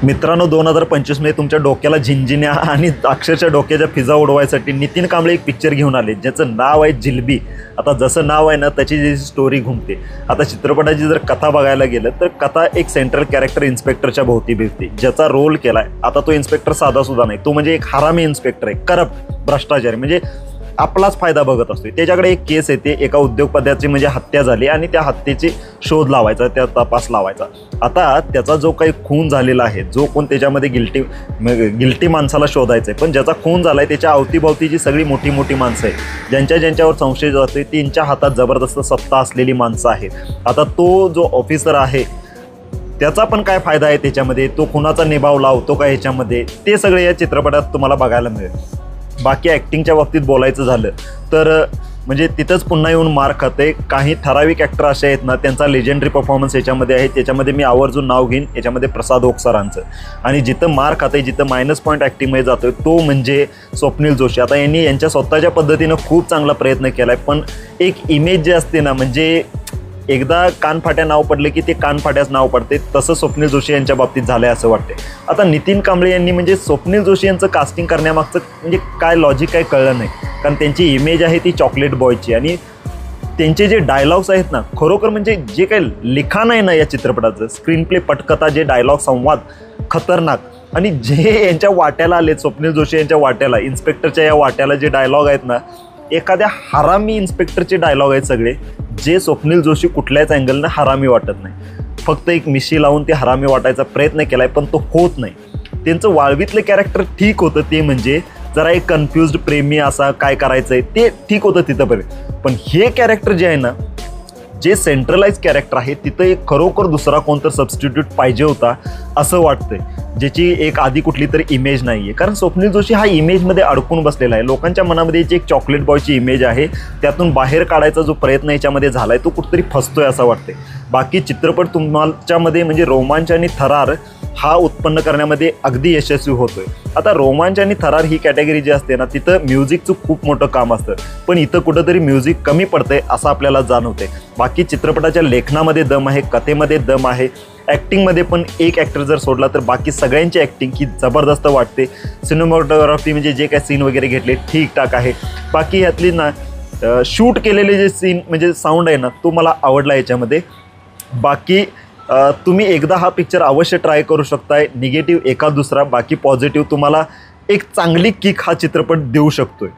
मित्रांनो 2025 मध्ये तुमच्या डोक्याला झिंजिन्या आणि अक्षरशः डोक्याच्या फिजा उडवायसाठी नितीन कांबळे एक पिक्चर घेऊन आले ज्याचं नाव आहे जिलबी। आता जसं नाव आहे ना त्याची जी स्टोरी घुमते। आता चित्रपटाची जर कथा बघायला गेलं तर कथा एक सेंट्रल कॅरेक्टर इन्स्पेक्टरच्या भोवती फिरते ज्याचा रोल केलाय। आता तो इन्स्पेक्टर साधा सुद्धा नाही, तो म्हणजे एक हरामी इन्स्पेक्टर आहे, करप्ट भ्रष्टाचारी, म्हणजे आपलाच फायदा बघत असतो। त्याच्याकडे एक केस येते, एका उद्योगपत्याची म्हणजे हत्या झाली आणि त्या हत्येची शोध लावायचा, त्या तपास लावायचा। आता त्याचा जो काही खून झालेला आहे, जो कोण त्याच्यामध्ये गिल्टी माणसाला शोधायचं आहे, पण ज्याचा खून झालाय त्याच्या अवतीभवतीची सगळी मोठी मोठी माणसं आहेत ज्यांच्यावर संशय जातोय, त्यांच्या हातात जबरदस्त सत्ता असलेली माणसं आहेत। आता तो जो ऑफिसर आहे त्याचा पण काय फायदा आहे त्याच्यामध्ये, तो खुनाचा निभाव लावतो का ह्याच्यामध्ये, ते सगळे या चित्रपटात तुम्हाला बघायला मिळेल। बाकी ॲक्टिंगच्या बाबतीत बोलायचं झालं तर म्हणजे तिथंच पुन्हा येऊन मार खाते। काही ठराविक ॲक्टर असे आहेत ना त्यांचा लेजेंडरी परफॉर्मन्स याच्यामध्ये आहे, त्याच्यामध्ये मी आवर्जून नाव घेईन याच्यामध्ये प्रसाद ओक सरांचं। आणि जिथं मार खाते, जिथं मायनस पॉईंट ॲक्टिंगमध्ये जातोय तो म्हणजे स्वप्नील जोशी। आता यांनी यांच्या स्वतःच्या पद्धतीनं खूप चांगला प्रयत्न केला आहे, पण एक इमेज जे असते ना, म्हणजे एकदा कानफाट्या नाव पडले की ते कानफाट्याच नाव पडते, तसं स्वप्नील जोशी यांच्या बाबतीत झालं आहे असं वाटते। आता नितीन कांबळे यांनी म्हणजे स्वप्नील जोशी यांचं कास्टिंग करण्यामागचं म्हणजे काय लॉजिक काय कळलं नाही, कारण त्यांची इमेज आहे ती चॉकलेट बॉयची आणि त्यांचे जे डायलॉग्स आहेत ना, खरोखर म्हणजे जे काही लिखाण आहे ना या चित्रपटाचं, स्क्रीन प्ले, पटकथा, जे डायलॉग, संवाद खतरनाक। आणि जे यांच्या वाट्याला आले, स्वप्नील जोशी यांच्या वाट्याला, इन्स्पेक्टरच्या या वाट्याला जे डायलॉग आहेत ना, एखाद्या हरामी इन्स्पेक्टरचे डायलॉग आहेत सगळे, जे स्वप्नील जोशी कुठल्याच अँगलनं हरामी वाटत नाही। फक्त एक मिशी लावून ते हरामी वाटायचा प्रयत्न केलाय पण तो होत नाही। त्यांचं वाळवीतलं कॅरेक्टर ठीक होतं, ते म्हणजे जरा एक कन्फ्युज्ड प्रेमी असा काय करायचंय ते ठीक होतं तिथंपर्यंत, पण हे कॅरेक्टर जे आहे ना, जे सेंट्रलाइज कॅरेक्टर आहे, तिथं एक खरोखर दुसरा कोणतर सबस्टिट्यूट पाहिजे होता असं वाटतंय, ज्याची एक आधी कुठली तरी इमेज नाही आहे। कारण स्वप्नील जोशी हा इमेजमध्ये अडकून बसलेला आहे, लोकांच्या मनामध्ये जी एक चॉकलेट बॉयची इमेज आहे त्यातून बाहेर काढायचा जो प्रयत्न याच्यामध्ये झाला आहे तो कुठेतरी फसतोय असं वाटते। बाकी चित्रपट तुमच्यामध्ये म्हणजे रोमांच आणि थरार हा उत्पन्न करण्यामध्ये अगदी यशस्वी होतोय। आता रोमांच आणि थरार ही कॅटेगरी जी असते ना, तिथं म्युझिकचं खूप मोठं काम असतं, पण इथं कुठंतरी म्युझिक कमी पडतंय असं आपल्याला जाणवते। बाकी चित्रपटाच्या लेखनामध्ये दम आहे, कथेमध्ये दम आहे, ॲक्टिंगमध्ये पण एक ॲक्टर जर सोडला तर बाकी सगळ्यांची ॲक्टिंग ही जबरदस्त वाटते। सिनेमॅटोग्राफी म्हणजे जे काय सीन वगैरे घेतले ठीकठाक आहे। बाकी ह्यातली ना शूट केलेले जे सीन म्हणजे साऊंड आहे ना, तो मला आवडला याच्यामध्ये। बाकी तुम्ही एकदा हा पिक्चर अवश्य ट्राय करू शकताय। निगेटिव्ह एका दुसरा, बाकी पॉझिटिव्ह तुम्हाला एक चांगली किक हा चित्रपट देऊ शकतोय।